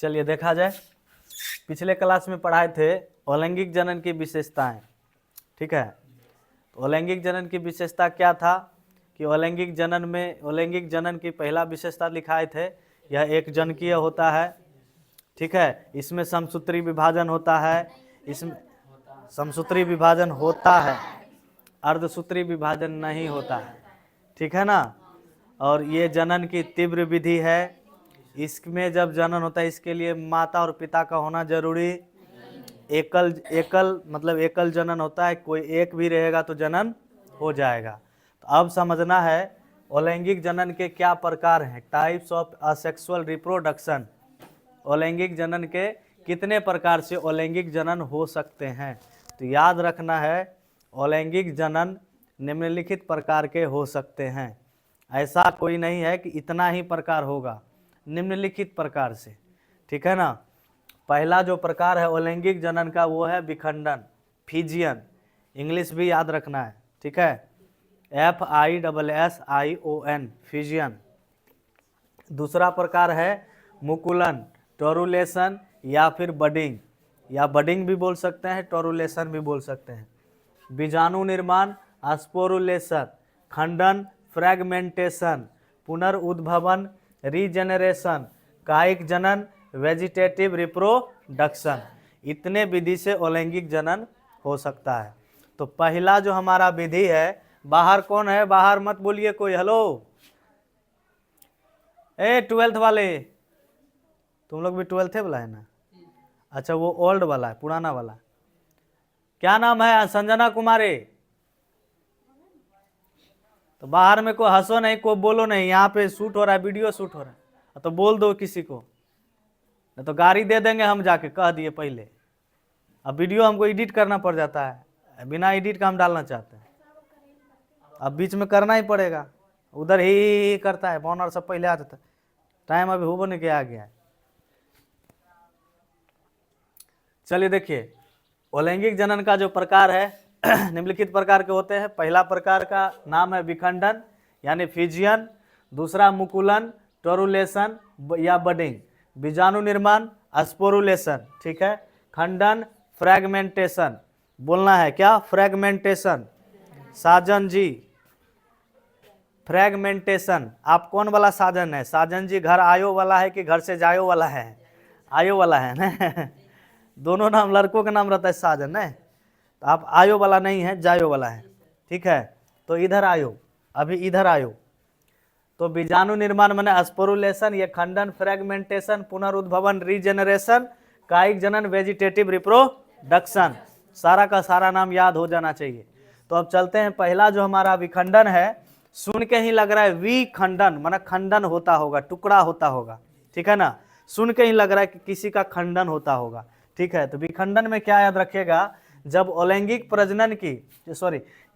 चलिए देखा जाए, पिछले क्लास में पढ़ाए थे अलैंगिक जनन की विशेषताएं। ठीक है, तो अलैंगिक जनन की विशेषता क्या था कि अलैंगिक जनन की पहला विशेषता लिखाए थे, यह एक जनकीय होता है। ठीक है, इसमें समसूत्री विभाजन होता है, इसमें समसूत्री विभाजन होता है, अर्धसूत्री विभाजन नहीं होता है। ठीक है ना। और ये जनन की तीव्र विधि है। इसमें जब जनन होता है इसके लिए माता और पिता का होना जरूरी। एकल जनन होता है, कोई एक भी रहेगा तो जनन हो जाएगा। तो अब समझना है अलैंगिक जनन के क्या प्रकार हैं, टाइप्स ऑफ असेक्सुअल रिप्रोडक्शन। अलैंगिक जनन के कितने प्रकार से अलैंगिक जनन हो सकते हैं। तो याद रखना है अलैंगिक जनन निम्नलिखित प्रकार के हो सकते हैं। ऐसा कोई नहीं है कि इतना ही प्रकार होगा, निम्नलिखित प्रकार से। ठीक है ना। पहला जो प्रकार है अलैंगिक जनन का वो है विखंडन, फिजियन। इंग्लिश भी याद रखना है। ठीक है, FISSION, फिजियन। दूसरा प्रकार है मुकुलन, टोरुलेशन या फिर बडिंग, या बडिंग भी बोल सकते हैं, टोरुलेशन भी बोल सकते हैं। बीजाणु निर्माण, स्पोरुलेशन। खंडन, फ्रैगमेंटेशन। पुनर्उद्भवन, रीजेनरेशन। कायिक जनन, वेजिटेटिव रिप्रोडक्शन। इतने विधि से अलैंगिक जनन हो सकता है। तो पहला जो हमारा विधि है, बाहर कौन है, बाहर मत बोलिए कोई, हेलो। 12th वाले, तुम लोग भी 12th वाला है ना। अच्छा, वो ओल्ड वाला है, पुराना वाला। क्या नाम है, संजना कुमारी। तो बाहर में कोई हंसो नहीं, कोई बोलो नहीं, यहाँ पे शूट हो रहा है, वीडियो शूट हो रहा है, तो बोल दो किसी को, नहीं तो गाड़ी दे देंगे हम, जाके कह दिए पहले। अब वीडियो हमको एडिट करना पड़ जाता है, बिना एडिट का हम डालना चाहते हैं, अब बीच में करना ही पड़ेगा। उधर ही करता है बॉनर सब पहले आ जाता है, टाइम अभी होने के आ गया है। चलिए देखिए, अलैंगिक जनन का जो प्रकार है निम्नलिखित प्रकार के होते हैं। पहला प्रकार का नाम है विखंडन यानी फिजियन। दूसरा मुकुलन, टोरुलेशन या बडिंग। बीजाणु निर्माण, स्पोरुलेशन। ठीक है। खंडन, फ्रैगमेंटेशन। बोलना है क्या, फ्रैगमेंटेशन। साजन जी, फ्रैगमेंटेशन। आप कौन वाला साजन है, साजन जी घर आयो वाला है कि घर से जायो वाला है? आयो वाला है ना दोनों नाम लड़कों का नाम रहता है साजन है, तो आप आयो वाला नहीं है, जायो वाला है। ठीक है, तो इधर आयो, अभी इधर आयो। तो बीजाणु निर्माण माने स्पोरुलेशन, ये खंडन, फ्रैगमेंटेशन, पुनरुद्भवन, रीजेनरेशन, कायिक जनन, वेजिटेटिव रिप्रोडक्शन। सारा का सारा नाम याद हो जाना चाहिए। तो अब चलते हैं, पहला जो हमारा विखंडन है, सुन के ही लग रहा है विखंडन माने खंडन होता होगा, टुकड़ा होता होगा। ठीक है ना, सुन के ही लग रहा है कि किसी का खंडन होता होगा। ठीक है, तो विखंडन में क्या याद रखिएगा, जब अलैंगिक प्रजनन की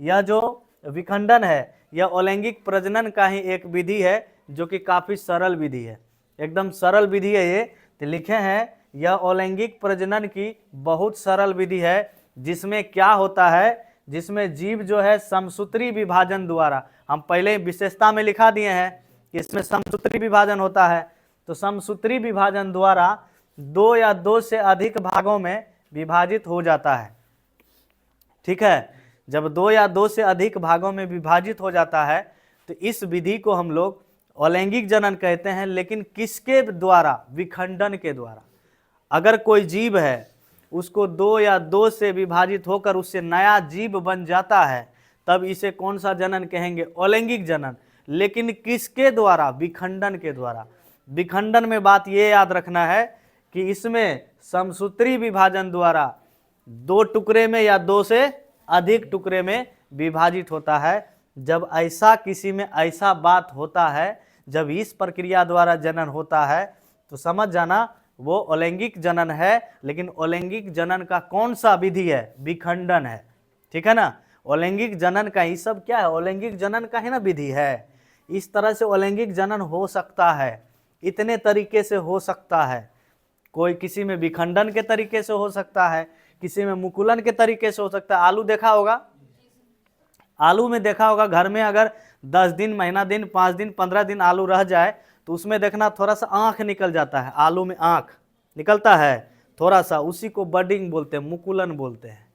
यह जो विखंडन है यह अलैंगिक प्रजनन का ही एक विधि है, जो कि काफी सरल विधि है, एकदम सरल विधि है ये। तो लिखे हैं यह अलैंगिक प्रजनन की बहुत सरल विधि है, जिसमें क्या होता है, जिसमें जीव जो है समसूत्री विभाजन द्वारा, हम पहले विशेषता में लिखा दिए हैं कि इसमें समसूत्री विभाजन होता है। तो समसूत्री विभाजन द्वारा 2 या 2 से अधिक भागों में विभाजित हो जाता है। ठीक है, जब 2 या 2 से अधिक भागों में विभाजित हो जाता है तो इस विधि को हम लोग अलैंगिक जनन कहते हैं। लेकिन किसके द्वारा, विखंडन के द्वारा। अगर कोई जीव है उसको 2 या 2 से विभाजित होकर उससे नया जीव बन जाता है, तब इसे कौन सा जनन कहेंगे, अलैंगिक जनन। लेकिन किसके द्वारा, विखंडन के द्वारा। विखंडन में बात ये याद रखना है कि इसमें समसूत्री विभाजन द्वारा 2 टुकड़े में या 2 से अधिक टुकड़े में विभाजित होता है। जब ऐसा किसी में ऐसा बात होता है, जब इस प्रक्रिया द्वारा जनन होता है, तो समझ जाना वो अलैंगिक जनन है। लेकिन अलैंगिक जनन का कौन सा विधि है, विखंडन है। ठीक है ना, अलैंगिक जनन का ही सब क्या है, अलैंगिक जनन का ही ना विधि है। इस तरह से अलैंगिक जनन हो सकता है, इतने तरीके से हो सकता है। कोई किसी में विखंडन के तरीके से हो सकता है, किसी में मुकुलन के तरीके से हो सकता है। आलू देखा होगा, आलू में देखा होगा, घर में अगर 10 दिन, महीना दिन, 5 दिन, 15 दिन आलू रह जाए तो उसमें देखना थोड़ा सा आँख निकल जाता है, आलू में आँख। निकलता है थोड़ा सा, उसी को बडिंग बोलते हैं, मुकुलन बोलते हैं,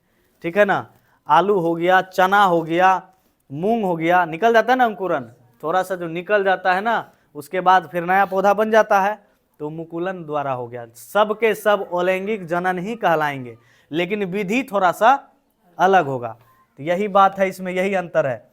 ठीक है ना। आलू हो गया, चना हो गया, मूंग हो गया, निकल जाता है ना अंकुरन, थोड़ा सा जो निकल जाता है ना, उसके बाद फिर नया पौधा बन जाता है, तो मुकुलन द्वारा हो गया। सब के सब अलैंगिक जनन ही कहलाएंगे, लेकिन विधि थोड़ा सा अलग होगा। तो यही बात है, इसमें यही अंतर है।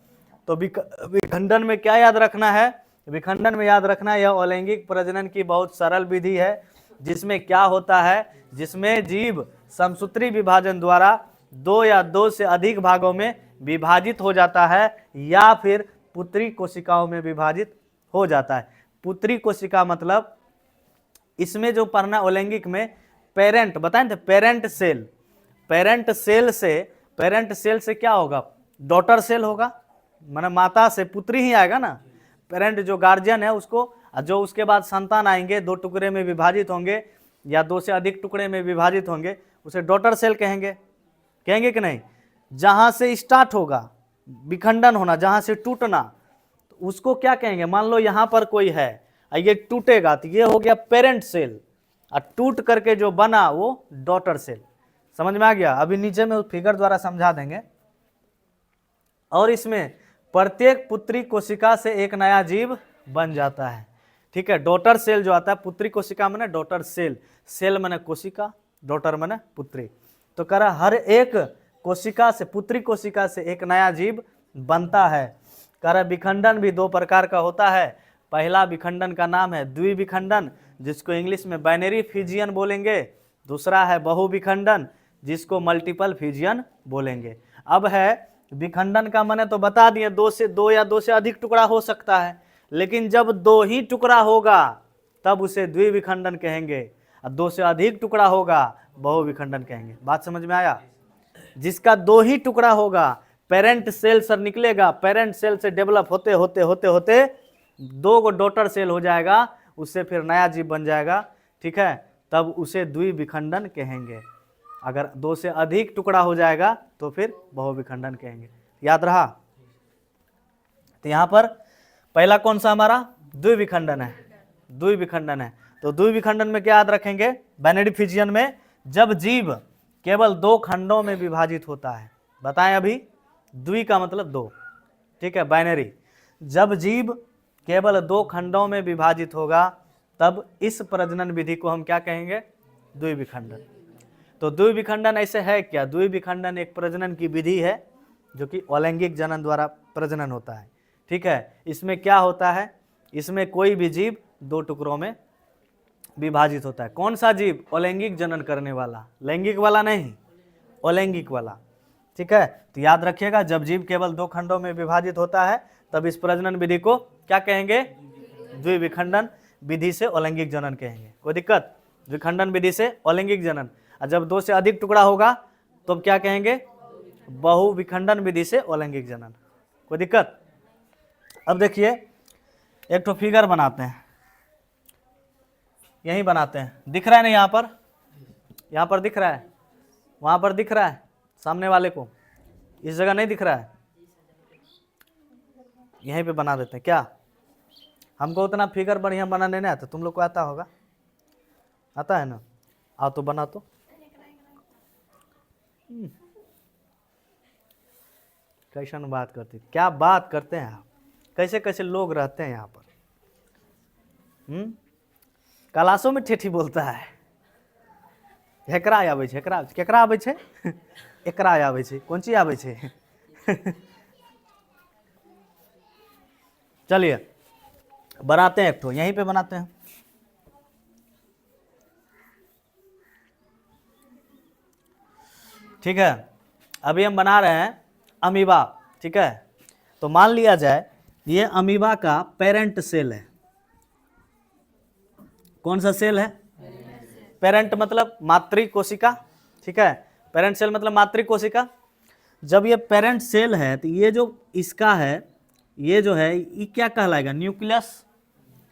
तो विखंडन में क्या याद रखना है, विखंडन में याद रखना है यह अलैंगिक प्रजनन की बहुत सरल विधि है, जिसमें क्या होता है, जिसमें जीव समसूत्री विभाजन द्वारा 2 या 2 से अधिक भागों में विभाजित हो जाता है, या फिर पुत्री कोशिकाओं में विभाजित हो जाता है। पुत्री कोशिका मतलब इसमें जो पढ़ना अलैंगिक में पेरेंट बताएं थे, पेरेंट सेल, पेरेंट सेल से क्या होगा, डॉटर सेल होगा, माने माता से पुत्री ही आएगा ना। पेरेंट जो गार्जियन है उसको, जो उसके बाद संतान आएंगे 2 टुकड़े में विभाजित होंगे या 2 से अधिक टुकड़े में विभाजित होंगे, उसे डॉटर सेल कहेंगे, कहेंगे कि नहीं। जहां से स्टार्ट होगा विखंडन होना, जहां से टूटना, तो उसको क्या कहेंगे। मान लो यहां पर कोई है, ये टूटेगा तो ये हो गया पेरेंट सेल, और टूट करके जो बना वो डॉटर सेल। समझ में आ गया। अभी नीचे में फिगर द्वारा समझा देंगे। और इसमें प्रत्येक पुत्री कोशिका से एक नया जीव बन जाता है, ठीक है। डॉटर सेल जो आता है, पुत्री कोशिका माने डॉटर सेल, सेल माने कोशिका, डॉटर माने पुत्री। तो कह रहा हर एक कोशिका से, पुत्री कोशिका से एक नया जीव बनता है। कह रहा विखंडन भी 2 प्रकार का होता है। पहला विखंडन का नाम है द्विविखंडन, जिसको इंग्लिश में बाइनरी फिजियन बोलेंगे। दूसरा है बहुविखंडन, जिसको मल्टीपल फिजियन बोलेंगे। अब है विखंडन का माने तो बता दिए, 2 या 2 से अधिक टुकड़ा हो सकता है, लेकिन जब 2 ही टुकड़ा होगा तब उसे द्विविखंडन कहेंगे, और 2 से अधिक टुकड़ा होगा बहुविखंडन कहेंगे। बात समझ में आया। जिसका 2 ही टुकड़ा होगा, पेरेंट सेल से निकलेगा, पेरेंट सेल से डेवलप होते होते होते होते 2 गो डॉटर सेल हो जाएगा, उससे फिर नया जीव बन जाएगा, ठीक है, तब उसे द्विविखंडन कहेंगे। अगर 2 से अधिक टुकड़ा हो जाएगा तो फिर बहुविखंडन कहेंगे। याद रहा। तो यहाँ पर पहला कौन सा हमारा द्विविखंडन है, द्विविखंडन है। तो द्विविखंडन में क्या याद रखेंगे, बाइनरी फिजियन में जब जीव केवल 2 खंडों में विभाजित होता है। बताएं अभी, द्वि का मतलब 2, ठीक है, बाइनरी। जब जीव केवल 2 खंडों में विभाजित होगा तब इस प्रजनन विधि को हम क्या कहेंगे, द्विविखंडन। तो द्विविखंडन ऐसे है क्या, द्विविखंडन एक प्रजनन की विधि है जो कि अलैंगिक जनन द्वारा प्रजनन होता है, ठीक है। इसमें क्या होता है, इसमें कोई भी जीव 2 टुकड़ों में विभाजित होता है। कौन सा जीव, अलैंगिक जनन करने वाला, लैंगिक वाला नहीं, अलैंगिक वाला, ठीक है। तो याद रखिएगा, जब जीव केवल 2 खंडों में विभाजित होता है तब इस प्रजनन विधि को क्या कहेंगे, द्विविखंडन विधि से अलैंगिक जनन कहेंगे। कोई दिक्कत, द्विखंडन विधि से अलैंगिक जनन। और जब 2 से अधिक टुकड़ा होगा तो क्या कहेंगे, बहुविखंडन विधि से अलैंगिक जनन। कोई दिक्कत। अब देखिए एक तो फिगर बनाते हैं, यही बनाते हैं, दिख रहा है ना यहाँ पर दिख रहा है, वहां पर दिख रहा है, सामने वाले को इस जगह नहीं दिख रहा है, यहीं पे बना देते हैं। क्या हमको उतना फिगर बढ़िया बनाने नहीं आता, तुम लोग को आता होगा, आता है ना, आओ तो बना तो। कैसन बात करते, क्या बात करते हैं आप, कैसे कैसे लोग रहते हैं यहाँ पर। क्लासों में ठेठी बोलता है, हेकरा आवे छे, केकरा आवे छे, एकरा आवे छे, कौन चीज आवे छे। चलिए बनाते हैं एक तो, यहीं पे बनाते हैं। ठीक है, अभी हम बना रहे हैं अमीबा, ठीक है। तो मान लिया जाए ये अमीबा का पेरेंट सेल है। कौन सा सेल है, पेरेंट मतलब मातृ कोशिका, ठीक है। पेरेंट सेल मतलब मातृ कोशिका। जब ये पेरेंट सेल है तो ये जो इसका है, ये जो है ये क्या कहलाएगा, न्यूक्लियस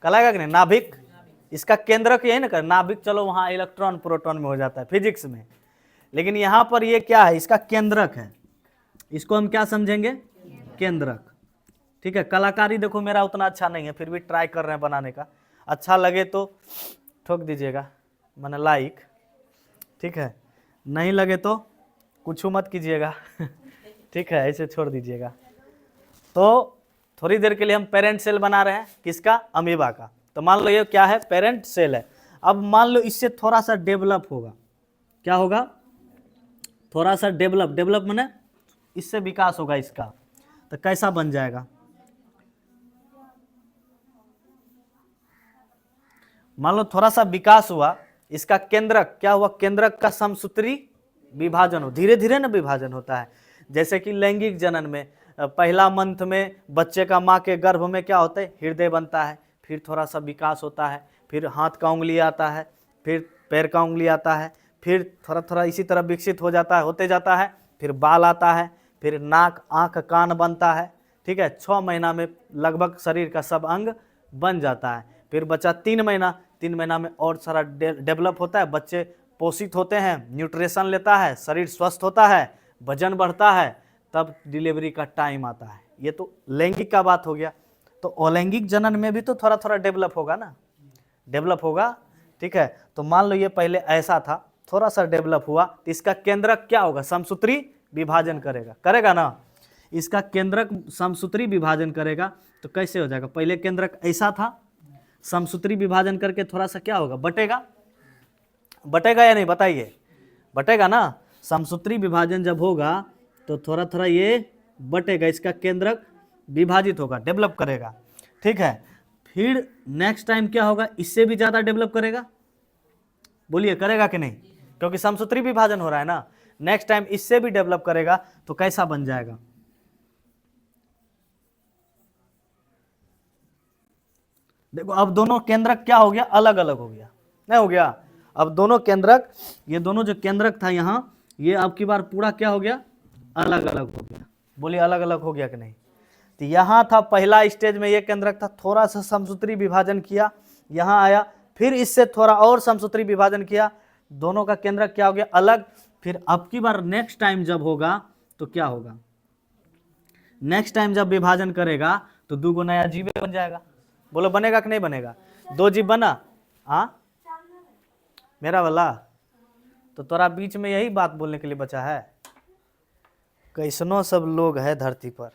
कहलाएगा कि नहीं, नाभिक। इसका केंद्रक यही ना कर, नाभिक चलो वहाँ इलेक्ट्रॉन प्रोटॉन में हो जाता है फिजिक्स में, लेकिन यहाँ पर ये क्या है, इसका केंद्रक है। इसको हम क्या समझेंगे, केंद्रक, ठीक है। कलाकारी देखो मेरा उतना अच्छा नहीं है, फिर भी ट्राई कर रहे हैं बनाने का, अच्छा लगे तो ठोक दीजिएगा, मैंने लाइक, ठीक है, नहीं लगे तो कुछ मत कीजिएगा ठीक है, ऐसे छोड़ दीजिएगा। तो थोड़ी देर के लिए हम पेरेंट सेल बना रहे हैं, किसका? अमीबा का। तो मान लो ये क्या है? पेरेंट सेल है। अब मान लो इससे थोड़ा सा डेवलप होगा, क्या होगा? थोड़ा सा डेवलप माने इससे विकास होगा इसका, तो कैसा बन जाएगा? मान लो थोड़ा सा विकास हुआ, इसका केंद्रक क्या हुआ? केंद्रक का समसूत्री विभाजन हो, धीरे धीरे ना विभाजन होता है। जैसे कि लैंगिक जनन में पहला मंथ में बच्चे का माँ के गर्भ में क्या होता है? हृदय बनता है, फिर थोड़ा सा विकास होता है, फिर हाथ का उंगली आता है, फिर पैर का उंगली आता है, फिर थोड़ा थोड़ा इसी तरह विकसित हो जाता है, होते जाता है, फिर बाल आता है, फिर नाक, आँख, कान बनता है, ठीक है। 6 महीना में लगभग शरीर का सब अंग बन जाता है। फिर बच्चा 3 महीना में और सारा डेवलप होता है, बच्चे पोषित होते हैं, न्यूट्रिशन लेता है, शरीर स्वस्थ होता है, वजन बढ़ता है, तब डिलीवरी का टाइम आता है। ये तो लैंगिक का बात हो गया। तो अलैंगिक जनन में भी तो थोड़ा थोड़ा डेवलप होगा ना, डेवलप होगा, ठीक है। तो मान लो ये पहले ऐसा था, थोड़ा सा डेवलप हुआ, तो इसका केंद्रक क्या होगा? समसूत्री विभाजन करेगा ना। इसका केंद्रक समसूत्री विभाजन करेगा, तो कैसे हो जाएगा? पहले केंद्रक ऐसा था, समसूत्री विभाजन करके थोड़ा सा क्या होगा? बटेगा या नहीं? बताइए, बटेगा ना। समसूत्री विभाजन जब होगा तो थोड़ा थोड़ा ये बटेगा, इसका केंद्रक विभाजित होगा, डेवलप करेगा, ठीक है। फिर नेक्स्ट टाइम क्या होगा? इससे भी ज्यादा डेवलप करेगा। बोलिए, करेगा कि नहीं? क्योंकि समसूत्री विभाजन हो रहा है ना। नेक्स्ट टाइम इससे भी डेवलप करेगा, तो कैसा बन जाएगा? देखो, अब दोनों केंद्रक क्या हो गया? अलग अलग हो गया, नहीं हो गया? अब दोनों केंद्रक, ये दोनों जो केंद्रक था यहाँ, ये अब की बार पूरा क्या हो गया? अलग अलग हो गया। बोलिए, अलग अलग हो गया कि नहीं? तो यहाँ था पहला स्टेज में ये केंद्रक था, थोड़ा सा समसूत्री विभाजन किया, यहाँ आया, फिर इससे थोड़ा और समसूत्री विभाजन किया, दोनों का केंद्रक क्या हो गया? अलग। फिर अब की बार नेक्स्ट टाइम जब होगा तो क्या होगा? नेक्स्ट टाइम जब विभाजन करेगा तो 2 नया जीव बन जाएगा। बोलो, बनेगा कि नहीं बनेगा? 2 जीव बना। हाँ, मेरा वाला तो तोरा बीच में यही बात बोलने के लिए बचा है। कैसनो सब लोग है धरती पर,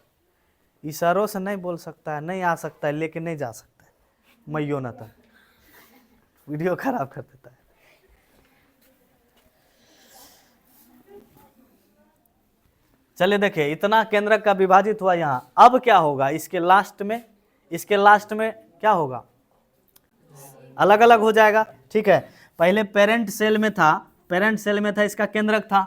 इशारों से नहीं बोल सकता है, नहीं आ सकता है, लेकिन नहीं जा सकता है। मैयो न था, वीडियो खराब कर देता है। चलिए देखिए, इतना केंद्रक का विभाजित हुआ यहाँ। अब क्या होगा? इसके लास्ट में क्या होगा? अलग अलग हो जाएगा, ठीक है। पहले पेरेंट सेल में था, इसका केंद्रक था,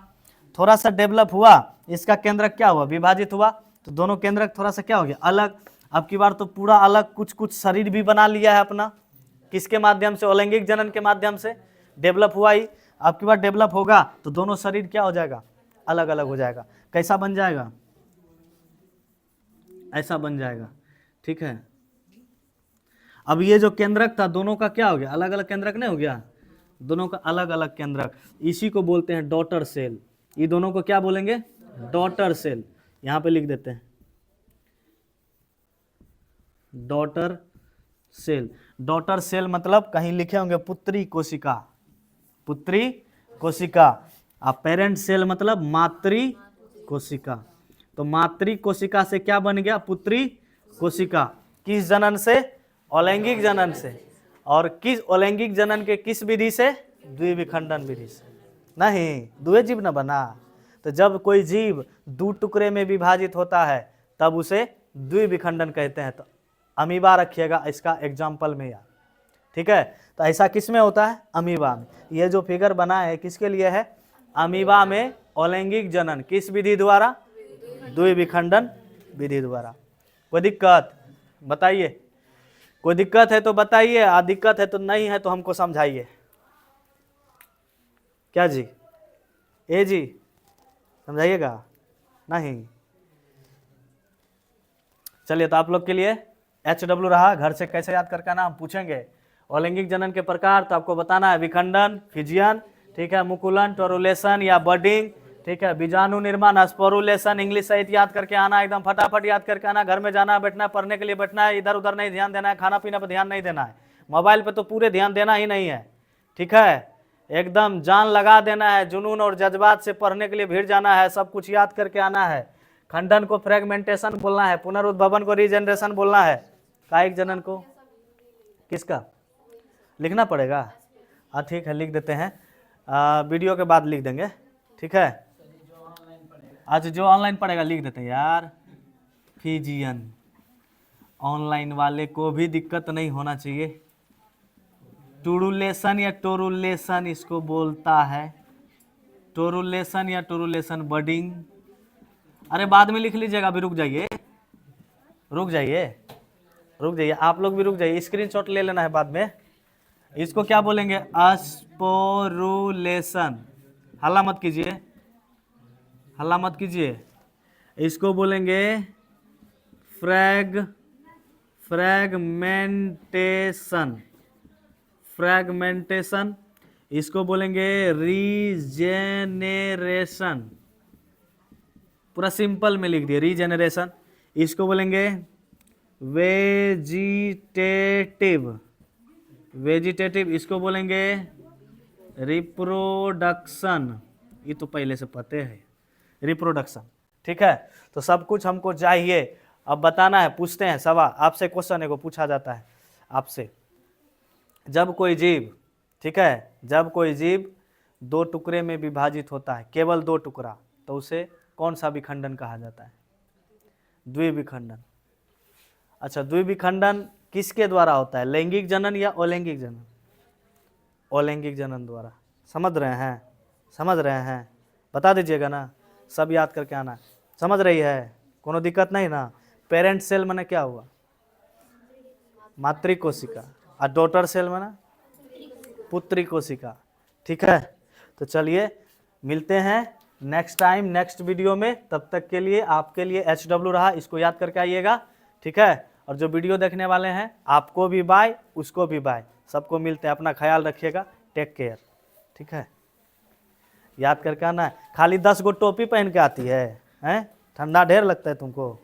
थोड़ा सा डेवलप हुआ, इसका केंद्रक क्या हुआ? विभाजित हुआ, तो दोनों केंद्रक थोड़ा सा क्या हो गया? अलग। अब की बार तो पूरा अलग, कुछ शरीर भी बना लिया है अपना, किसके माध्यम से? अलैंगिक जनन के माध्यम से डेवलप हुआ ही। अब की बार डेवलप होगा तो दोनों शरीर क्या हो जाएगा? अलग अलग हो जाएगा। कैसा बन जाएगा? ऐसा बन जाएगा, ठीक है। अब ये जो केंद्रक था, दोनों का क्या हो गया? अलग अलग केंद्रक नहीं हो गया? दोनों का अलग अलग केंद्रक, इसी को बोलते हैं डॉटर सेल। ये दोनों को क्या बोलेंगे? Daughter cell. यहां पे लिख देते हैं डॉटर सेल। डॉटर सेल मतलब कहीं लिखे होंगे पुत्री कोशिका, पुत्री कोशिका। अब पेरेंट सेल मतलब मातृ कोशिका। तो मातृ कोशिका से क्या बन गया? पुत्री कोशिका। किस जनन से? अलैंगिक जनन से। और किस अलैंगिक जनन के किस विधि से? द्विविखंडन विधि से। नहीं, दुए जीव न बना। तो जब कोई जीव 2 टुकड़े में विभाजित होता है तब उसे द्विविखंडन कहते हैं। तो अमीबा रखिएगा इसका एग्जाम्पल में यार, ठीक है। तो ऐसा किस में होता है? अमीबा में। ये जो फिगर बना है किसके लिए है? अमीबा में अलैंगिक जनन किस विधि द्वारा? द्विविखंडन विधि द्वारा। कोई दिक्कत बताइए? कोई दिक्कत है तो बताइए, आ दिक्कत है तो नहीं है तो हमको समझाइए। क्या जी? ए जी समझाइएगा? नहीं? चलिए, तो आप लोग के लिए HW रहा, घर से कैसे याद करके आना हम पूछेंगे। अलैंगिक जनन के प्रकार तो आपको बताना है, विखंडन, फिजियन, ठीक है, मुकुलन, टोरुलेशन या बडिंग, ठीक है, बीजाणु निर्माण, स्पोरुलेशन। इंग्लिश सहित याद करके आना, एकदम फटाफट याद करके आना। घर में जाना, बैठना, पढ़ने के लिए बैठना है, इधर उधर नहीं ध्यान देना है, खाना पीना पर ध्यान नहीं देना है, मोबाइल पे तो पूरे ध्यान देना ही नहीं है, ठीक है। एकदम जान लगा देना है, जुनून और जज्बात से पढ़ने के लिए भीड़ जाना है, सब कुछ याद करके आना है। खंडन को फ्रेगमेंटेशन बोलना है, पुनरुद्भवन को रीजनरेशन बोलना है, कायिक जनन को किसका लिखना पड़ेगा। हाँ ठीक है, लिख देते हैं, वीडियो के बाद लिख देंगे, ठीक है। आज जो ऑनलाइन पढ़ेगा लिख देते हैं यार। फिजियन ऑनलाइन वाले को भी दिक्कत नहीं होना चाहिए। टोरुलेशन या टोरुलेशन इसको बोलता है, टोरुलेशन या टोरुलेशन बडिंग। अरे बाद में लिख लीजिएगा, अभी रुक जाइए, रुक जाइए, रुक जाइए, आप लोग भी रुक जाइए, स्क्रीनशॉट ले लेना है बाद में। इसको क्या बोलेंगे, अस्पोरुलेशन। हल्ला मत कीजिए, हल्ला मत कीजिए। इसको बोलेंगे फ्रैगमेंटेशन, फ्रैगमेंटेशन। इसको बोलेंगे रीजेनेरेशन, पूरा सिंपल में लिख दिए रीजेनरेशन। इसको बोलेंगे वेजिटेटिव, वेजिटेटिव। इसको बोलेंगे रिप्रोडक्शन, ये तो पहले से पते है, रिप्रोडक्शन, ठीक है। तो सब कुछ हमको चाहिए, अब बताना है, पूछते हैं सवाल आपसे, क्वेश्चन है को पूछा जाता है आपसे। जब कोई जीव, ठीक है, जब कोई जीव दो टुकड़े में विभाजित होता है, केवल दो टुकड़ा, तो उसे कौन सा विखंडन कहा जाता है, द्विविखंडन। अच्छा, द्विविखंडन किसके द्वारा होता है, लैंगिक जनन या अलैंगिक जनन, अलैंगिक जनन द्वारा। समझ रहे हैं, समझ रहे हैं, बता दीजिएगा ना, सब याद करके आना। समझ रही है, कोनो दिक्कत नहीं ना। पेरेंट सेल माने क्या हुआ, मातृ कोशिका, और डॉटर सेल माना पुत्री कोशिका, ठीक है। तो चलिए मिलते हैं नेक्स्ट टाइम, नेक्स्ट वीडियो में। तब तक के लिए आपके लिए HW रहा, इसको याद करके आइएगा, ठीक है। और जो वीडियो देखने वाले हैं आपको भी बाय, उसको भी बाय, सबको मिलते हैं। अपना ख्याल रखिएगा, टेक केयर, ठीक है। याद करके आना है। खाली 10 गो टोपी पहन के आती है, हैं? ठंडा ढेर लगता है तुमको।